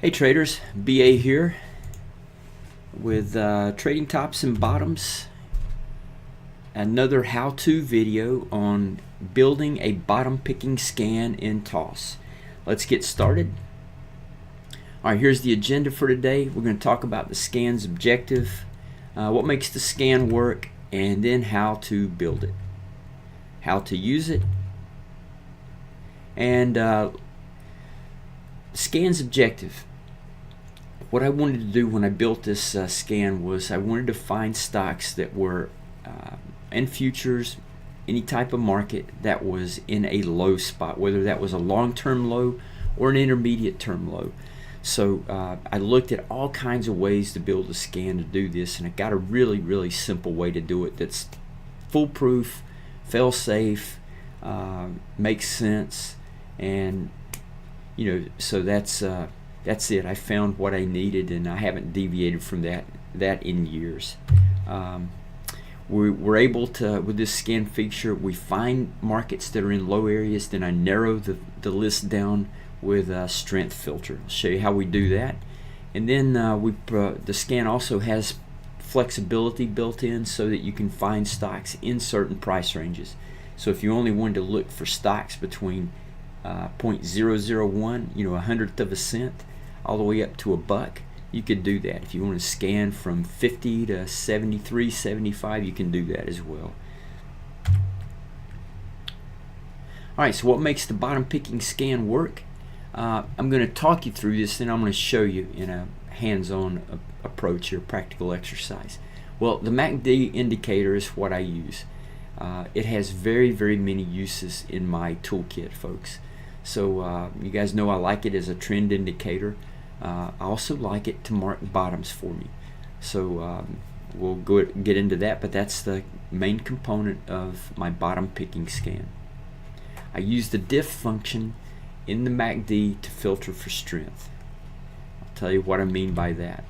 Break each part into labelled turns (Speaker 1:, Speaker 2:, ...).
Speaker 1: Hey traders, BA here with Trading Tops and Bottoms. Another how-to video on building a bottom picking scan in TOS. Let's get started. Alright, here's the agenda for today. We're going to talk about the scan's objective, what makes the scan work, and then how to build it, how to use it, and scan's objective. What I wanted to do when I built this scan was I wanted to find stocks that were in futures, any type of market that was in a low spot, whether that was a long-term low or an intermediate term low. So I looked at all kinds of ways to build a scan to do this, and I got a really simple way to do it that's foolproof, fail-safe, makes sense, and so that's it. I found what I needed, and I haven't deviated from that in years. We're able to, with this scan feature, we find markets that are in low areas, then I narrow the list down with a strength filter. I'll show you how we do that. And then the scan also has flexibility built in so that you can find stocks in certain price ranges. So if you only wanted to look for stocks between 0.001, a hundredth of a cent, all the way up to $1, you could do that. If you want to scan from 50 to 73, 75, you can do that as well. Alright, so what makes the bottom picking scan work? I'm going to talk you through this, and I'm going to show you in a hands-on approach here, practical exercise. Well, the MACD indicator is what I use. It has very many uses in my toolkit, folks. So you guys know I like it as a trend indicator. I also like it to mark bottoms for me. So we'll get into that, but that's the main component of my bottom picking scan. I use the diff function in the MACD to filter for strength. I'll tell you what I mean by that.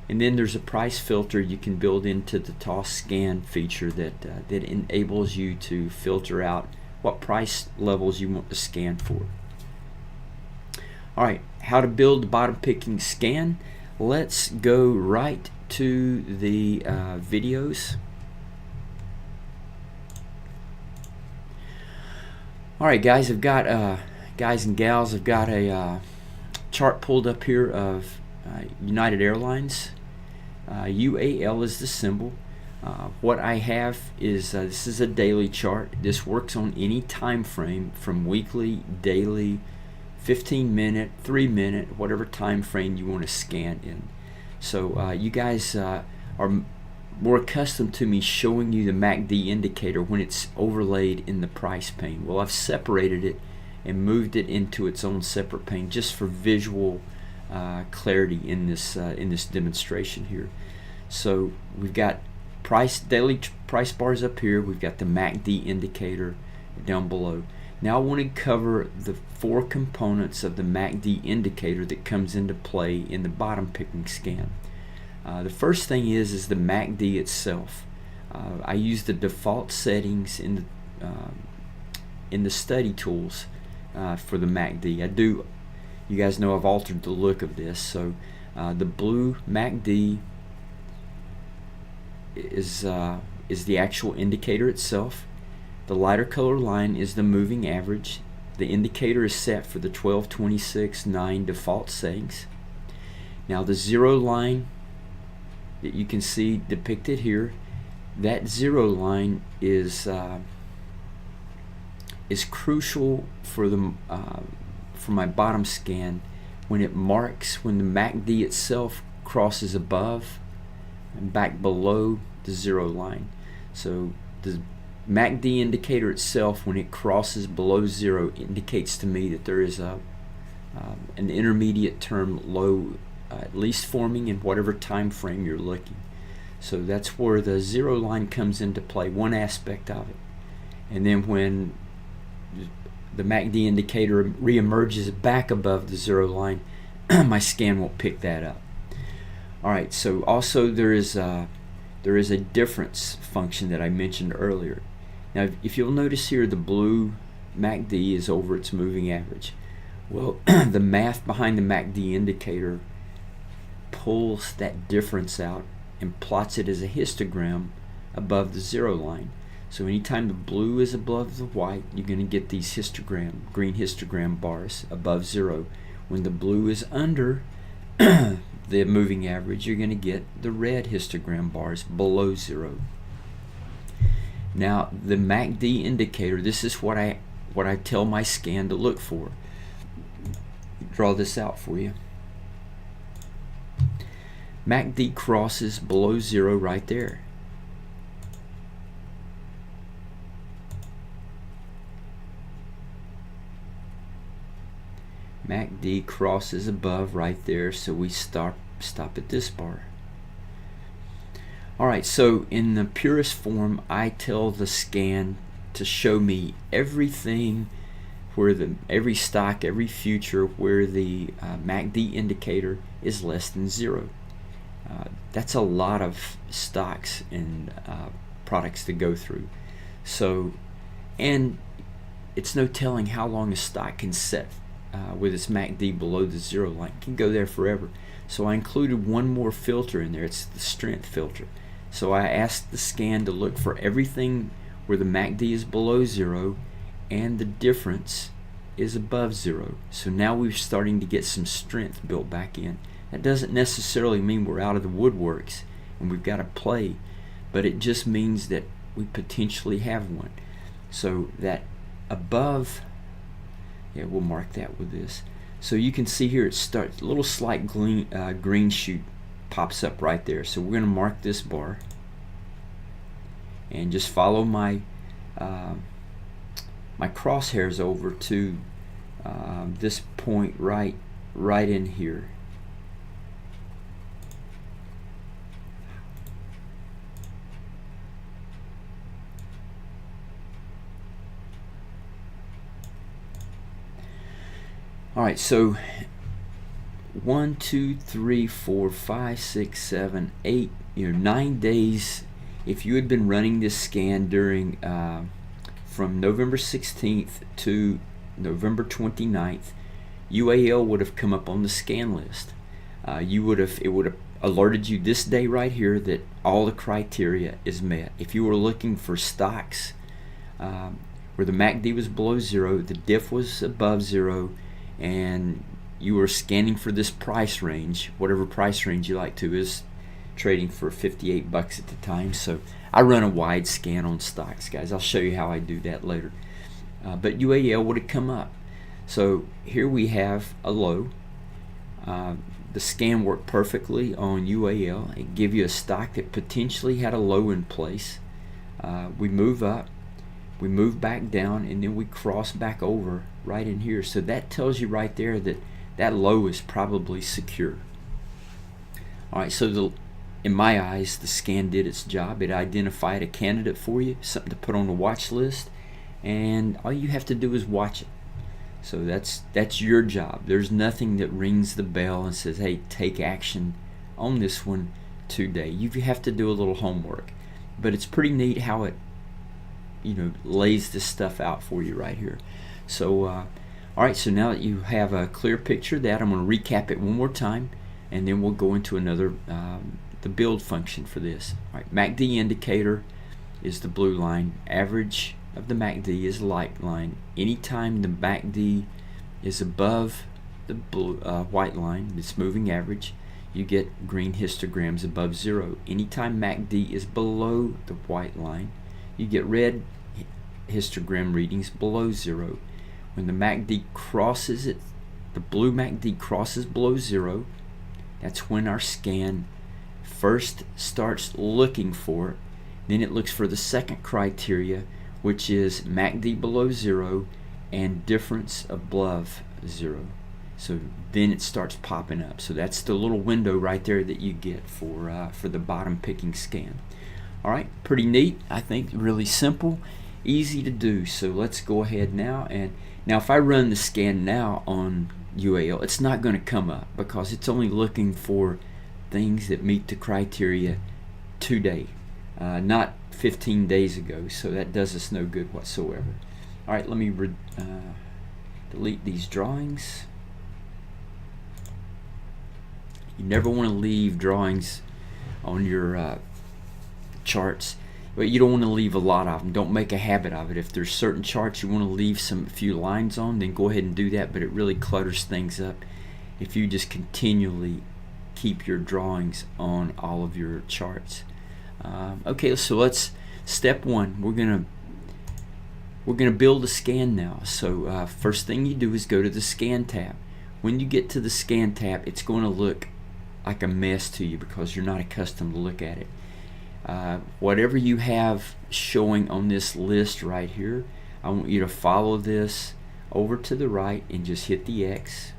Speaker 1: And then there's a price filter you can build into the TOS scan feature that enables you to filter out what price levels you want to scan for. Alright, how to build the bottom picking scan. Let's go right to the videos. Alright guys, I've got guys and gals, I've got a chart pulled up here of United Airlines. UAL is the symbol. What I have is this is a daily chart. This works on any time frame from weekly, daily, 15-minute, 3-minute, whatever time frame you want to scan in. So you guys are more accustomed to me showing you the MACD indicator when it's overlaid in the price pane. Well, I've separated it and moved it into its own separate pane just for visual clarity in this demonstration here. So we've got daily price bars up here. We've got the MACD indicator down below. Now I want to cover the 4 components of the MACD indicator that comes into play in the bottom picking scan. The first thing is the MACD itself. I use the default settings in the study tools for the MACD. You guys know I've altered the look of this. So the blue MACD is the actual indicator itself. The lighter color line is the moving average. The indicator is set for the 12, 26, 9 default settings. Now the 0 line that you can see depicted here, that 0 line is crucial for my bottom scan when it marks when the MACD itself crosses above and back below the 0 line. So the MACD indicator itself, when it crosses below 0, indicates to me that there is an intermediate term low at least forming in whatever time frame you're looking. So that's where the 0 line comes into play, one aspect of it. And then when the MACD indicator reemerges back above the 0 line, my scan won't pick that up. Alright, so also there is a difference function that I mentioned earlier. Now if you'll notice here, the blue MACD is over its moving average. Well, the math behind the MACD indicator pulls that difference out and plots it as a histogram above the zero line. So anytime the blue is above the white, you're going to get these green histogram bars above zero. When the blue is under the moving average, you're going to get the red histogram bars below zero. Now the MACD indicator, this is what I tell my scan to look for. Draw this out for you. MACD crosses below zero right there. MACD crosses above right there, so we stop at this bar. Alright, so in the purest form, I tell the scan to show me everything where every stock, every future where the MACD indicator is less than zero. That's a lot of stocks and products to go through. So, and it's no telling how long a stock can set with its MACD below the zero line. It can go there forever. So I included one more filter in there. It's the strength filter. So I asked the scan to look for everything where the MACD is below zero and the difference is above zero. So now we're starting to get some strength built back in. That doesn't necessarily mean we're out of the woodworks and we've got to play, but it just means that we potentially have one. So that above, yeah, we'll mark that with this. So you can see here it starts, a little slight green shoot pops up right there. So we're going to mark this bar and just follow my my crosshairs over to this point right in here. Alright, so 1, 2, 3, 4, 5, 6, 7, 8, 9 days. If you had been running this scan during from November 16th to November 29th, UAL would have come up on the scan list. It would have alerted you this day right here that all the criteria is met. If you were looking for stocks where the MACD was below zero, the diff was above zero, and you were scanning for this price range, whatever price range you like to, is trading for 58 bucks at the time. So I run a wide scan on stocks, guys. I'll show you how I do that later. But UAL would have come up. So here we have a low. The scan worked perfectly on UAL. It gave you a stock that potentially had a low in place. We move up, we move back down, and then we cross back over right in here. So that tells you right there that that low is probably secure. Alright, so in my eyes, the scan did its job. It identified a candidate for you, something to put on the watch list, and all you have to do is watch it. So that's your job. There's nothing that rings the bell and says, hey, take action on this one today. You have to do a little homework. But it's pretty neat how it lays this stuff out for you right here. So alright, so now that you have a clear picture of that, I'm going to recap it one more time, and then we'll go into another the build function for this. Alright, MACD indicator is the blue line. Average of the MACD is the light line. Anytime the MACD is above the blue, white line, it's moving average, you get green histograms above zero. Anytime MACD is below the white line, you get red histogram readings below zero. When the MACD crosses it, the blue MACD crosses below zero, that's when our scan first starts looking for it. Then it looks for the second criteria, which is MACD below zero and difference above zero. So then it starts popping up. So that's the little window right there that you get for the bottom picking scan. Alright, pretty neat. I think really simple, easy to do. So let's go ahead now, and now if I run the scan now on UAL, it's not going to come up because it's only looking for things that meet the criteria today, not 15 days ago. So that does us no good whatsoever. Alright, let me delete these drawings. You never want to leave drawings on your charts, but you don't want to leave a lot of them. Don't make a habit of it. If there's certain charts you want to leave a few lines on, then go ahead and do that, but it really clutters things up if you just continually keep your drawings on all of your charts. Okay, so let's step one. We're gonna build a scan now. So first thing you do is go to the scan tab. When you get to the scan tab, it's going to look like a mess to you because you're not accustomed to look at it. Whatever you have showing on this list right here, I want you to follow this over to the right and just hit the X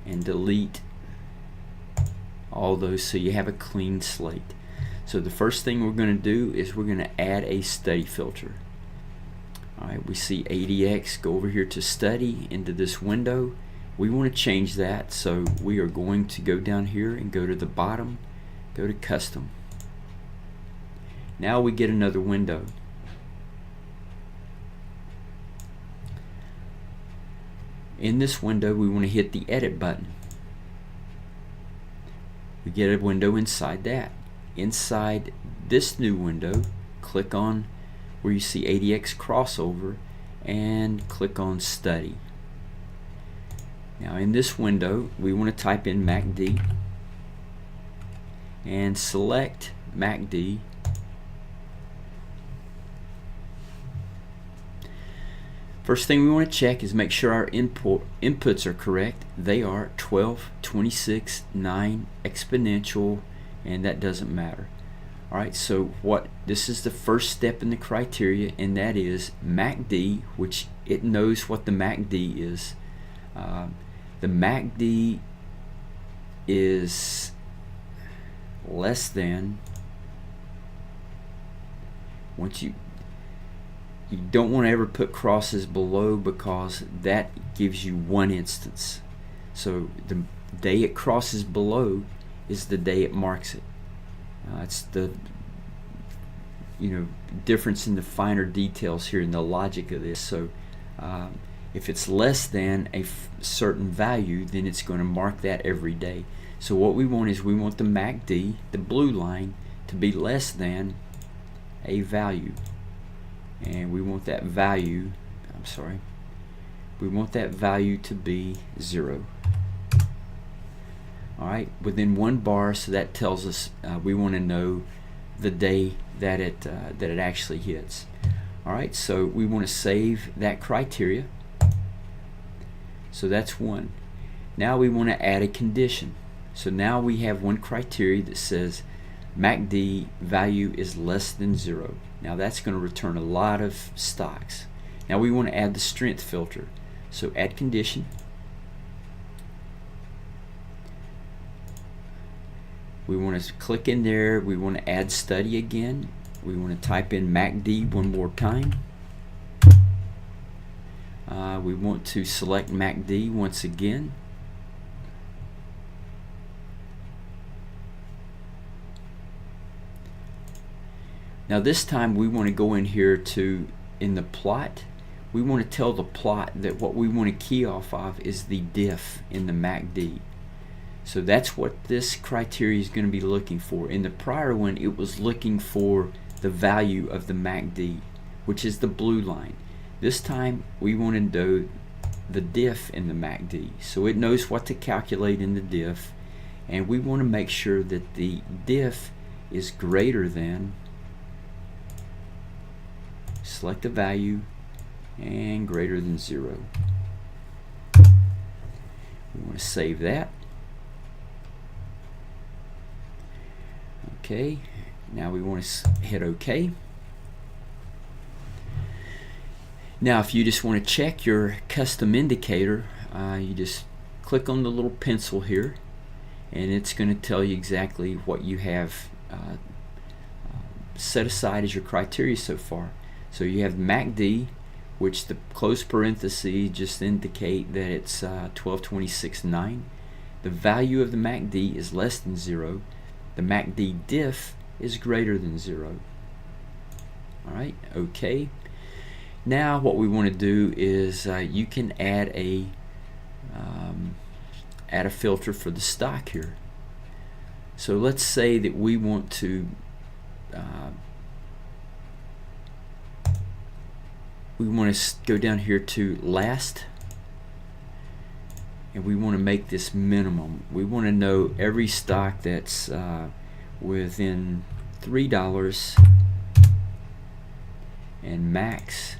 Speaker 1: and delete all those so you have a clean slate. So the first thing we're going to do is we're going to add a study filter. Alright, we see ADX. Go over here to study into this window. We want to change that, so we are going to go down here and go to the bottom, go to custom. Now we get another window. In this window we want to hit the edit button. We get a window inside that. Inside this new window, click on where you see ADX crossover and click on study. Now in this window we want to type in MACD and select MACD. First thing we want to check is make sure our inputs are correct. They are 12, 26, 9, exponential, and that doesn't matter. Alright, so this is the first step in the criteria, and that is MACD, which it knows what the MACD is. The MACD is less than, you don't want to ever put crosses below because that gives you one instance. So the day it crosses below is the day it marks it. It's the difference in the finer details here in the logic of this. So if it's less than a certain value, then it's going to mark that every day. So what we want is we want the MACD, the blue line, to be less than a value. And we want that value, we want that value to be 0. Alright, within 1 bar, so that tells us we want to know the day that it actually hits. Alright, so we want to save that criteria. So that's 1. Now we want to add a condition. So now we have one criteria that says MACD value is less than 0. Now that's going to return a lot of stocks. Now we want to add the strength filter. So add condition. We want to click in there. We want to add study again. We want to type in MACD one more time. We want to select MACD once again. Now this time we want to go in here in the plot, we want to tell the plot that what we want to key off of is the diff in the MACD. So that's what this criteria is going to be looking for. In the prior one, it was looking for the value of the MACD, which is the blue line. This time we want to know the diff in the MACD. So it knows what to calculate in the diff, and we want to make sure that the diff is greater than, select a value, and greater than 0. We want to save that. Okay, now we want to hit OK. Now if you just want to check your custom indicator, you just click on the little pencil here, and it's going to tell you exactly what you have set aside as your criteria so far. So you have MACD, which the close parentheses just indicate that it's 12.26.9. The value of the MACD is less than 0. The MACD diff is greater than 0. Alright, okay. Now what we want to do is you can add a filter for the stock here. So let's say that we want to go down here to last, and we want to make this minimum. We want to know every stock that's within $3, and max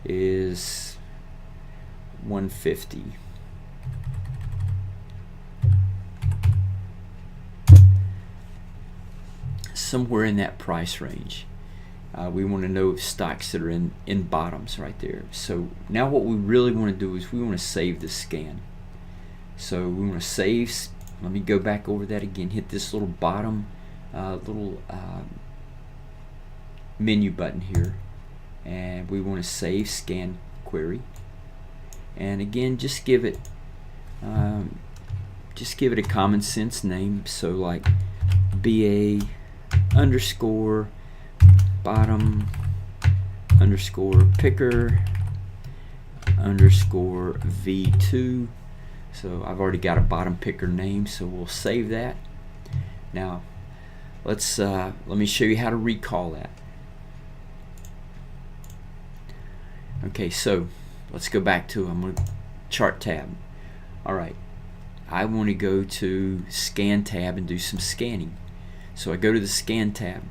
Speaker 1: is 150. Somewhere in that price range. We want to know stocks that are in bottoms right there. So now what we really want to do is we want to save this scan. So we want to save. Let me go back over that again. Hit this little bottom menu button here, and we want to save scan query. And again, just give it a common sense name. So like BA underscore bottom underscore picker underscore V2. So I've already got a bottom picker name, so we'll save that. Now let me show you how to recall that. Okay, so let's go back to chart tab. Alright, I want to go to scan tab and do some scanning. So I go to the scan tab.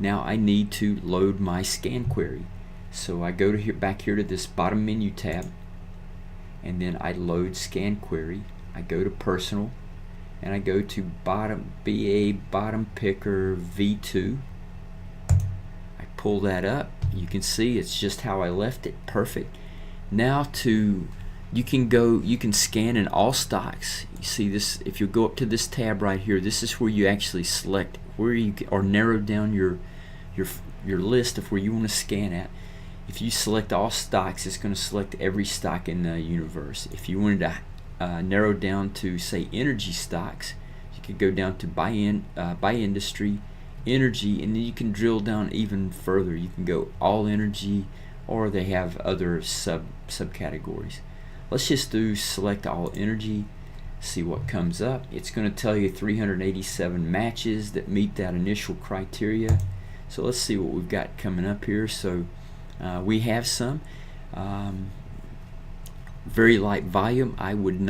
Speaker 1: Now I need to load my scan query. So I go to back here to this bottom menu tab, and then I load scan query. I go to personal, and I go to BA bottom picker V2. I pull that up. You can see it's just how I left it. Perfect. Now you can scan in all stocks. You see this, if you go up to this tab right here, this is where you actually select where you or narrow down your list of where you want to scan at. If you select all stocks, it's going to select every stock in the universe. If you wanted to narrow down to, say, energy stocks, you could go down to by industry, energy, and then you can drill down even further. You can go all energy, or they have other subcategories. Let's just do select all energy, see what comes up. It's going to tell you 387 matches that meet that initial criteria. So let's see what we've got coming up here. So we have some very light volume. I wouldn't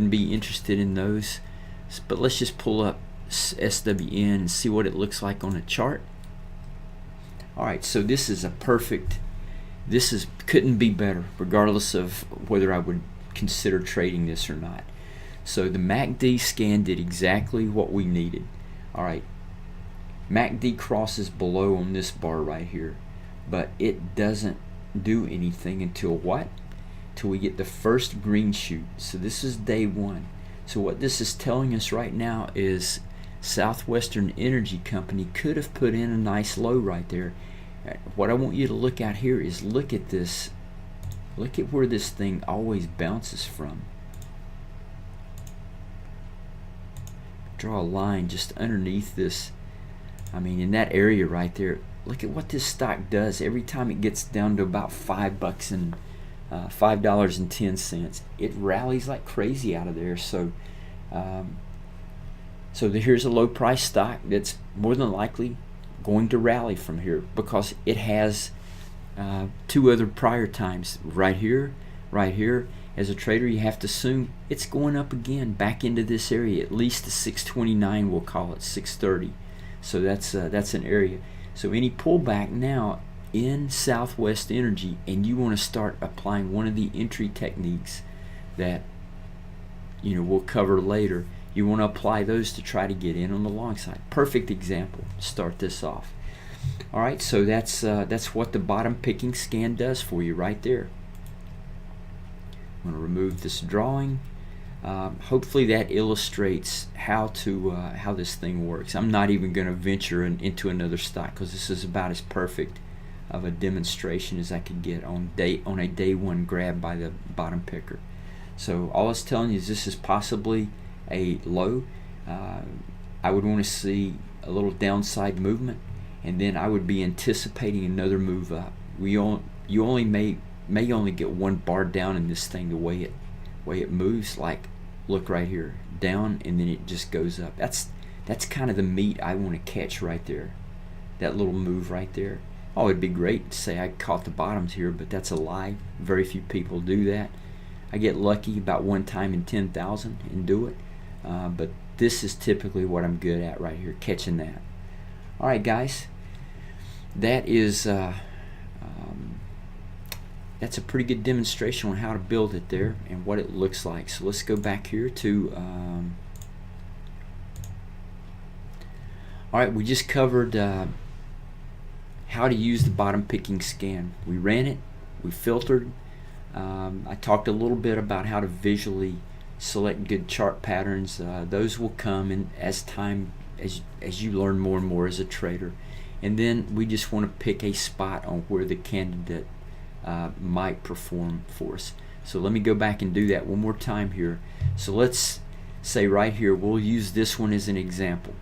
Speaker 1: be interested in those, but let's just pull up SWN and see what it looks like on a chart. Alright, so this is couldn't be better, regardless of whether I would consider trading this or not. So the MACD scan did exactly what we needed. Alright, MACD crosses below on this bar right here, but it doesn't do anything until what? Till we get the first green shoot. So this is day one. So what this is telling us right now is Southwestern Energy Company could have put in a nice low right there. What I want you to look at here is look at this. Look at where this thing always bounces from. Draw a line just underneath this. I mean, in that area right there. Look at what this stock does every time it gets down to about $5 and $5.10. It rallies like crazy out of there. So, here's a low price stock that's more than likely going to rally from here because it has two other prior times right here. As a trader, you have to assume it's going up again back into this area, at least the 629. We'll call it 630. So that's an area. So any pullback now in Southwest Energy, and you want to start applying one of the entry techniques that we'll cover later. You want to apply those to try to get in on the long side. Perfect example to start this off. All right, so that's what the bottom picking scan does for you right there. I'm going to remove this drawing. Hopefully that illustrates how this thing works. I'm not even going to venture into another stock because this is about as perfect of a demonstration as I could get on a day one grab by the bottom picker. So all it's telling you is this is possibly a low. I would want to see a little downside movement, and then I would be anticipating another move up. You only may only get one bar down in this thing, the way it moves. Like, look right here, down, and then it just goes up. That's kind of the meat I want to catch right there, that little move right there. Oh, it'd be great to say I caught the bottoms here, but that's a lie. Very few people do that. I get lucky about one time in 10,000 and do it, but this is typically what I'm good at right here, catching that. All right, guys, that is that's a pretty good demonstration on how to build it there and what it looks like. So let's go back here to all right, we just covered how to use the bottom picking scan. We ran it, we filtered. I talked a little bit about how to visually select good chart patterns. Those will come in as you learn more and more as a trader. And then we just want to pick a spot on where the candidate might perform for us. So let me go back and do that one more time here. So let's say right here, we'll use this one as an example.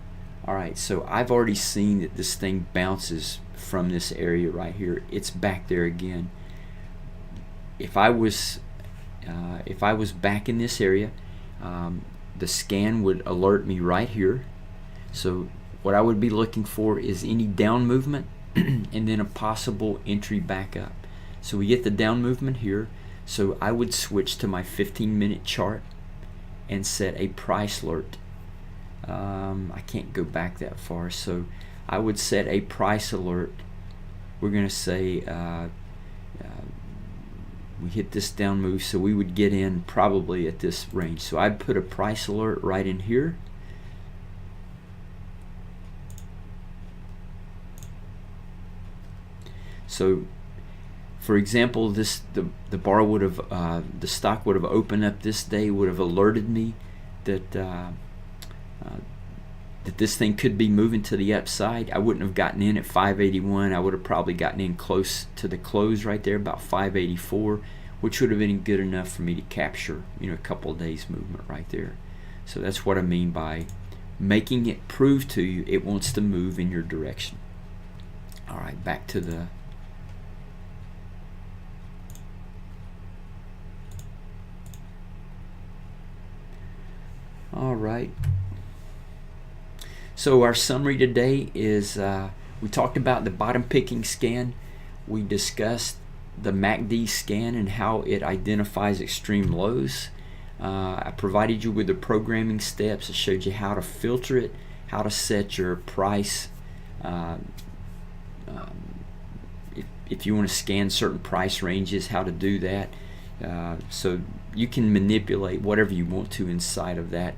Speaker 1: All right, so I've already seen that this thing bounces from this area right here. It's back there again. If I was back in this area, the scan would alert me right here. So what I would be looking for is any down movement and then a possible entry back up. So we get the down movement here. So I would switch to my 15-minute chart and set a price alert. I can't go back that far, so I would set a price alert. We're going to say we hit this down move, so we would get in probably at this range. So I'd put a price alert right in here. So for example, the bar would have the stock would have opened up this day, would have alerted me that that this thing could be moving to the upside. I wouldn't have gotten in at 581. I would have probably gotten in close to the close right there, about 584, which would have been good enough for me to capture, a couple of days movement right there. So that's what I mean by making it prove to you it wants to move in your direction. All right, back to the all right. So our summary today is we talked about the bottom picking scan. We discussed the MACD scan and how it identifies extreme lows. I provided you with the programming steps. I showed you how to filter it, how to set your price. If you want to scan certain price ranges, how to do that. So you can manipulate whatever you want to inside of that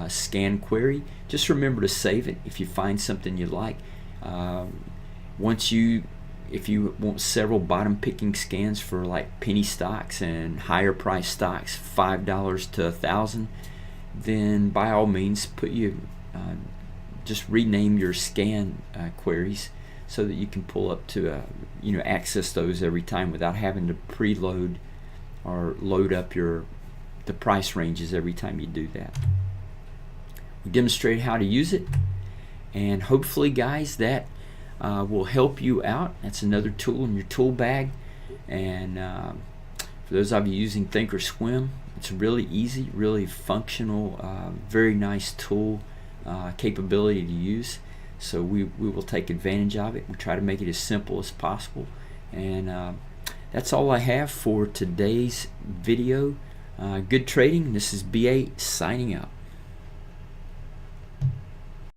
Speaker 1: scan query. Just remember to save it if you find something you like. If you want several bottom picking scans for like penny stocks and higher price stocks, $5 to 1,000, then by all means just rename your scan queries so that you can pull up to access those every time without having to preload or load up the price ranges every time you do that. We demonstrated how to use it, and hopefully, guys, that will help you out. That's another tool in your tool bag. And for those of you using Thinkorswim, it's really easy, really functional, very nice tool capability to use. So we will take advantage of it. We try to make it as simple as possible. And that's all I have for today's video. Good trading. This is BA signing out.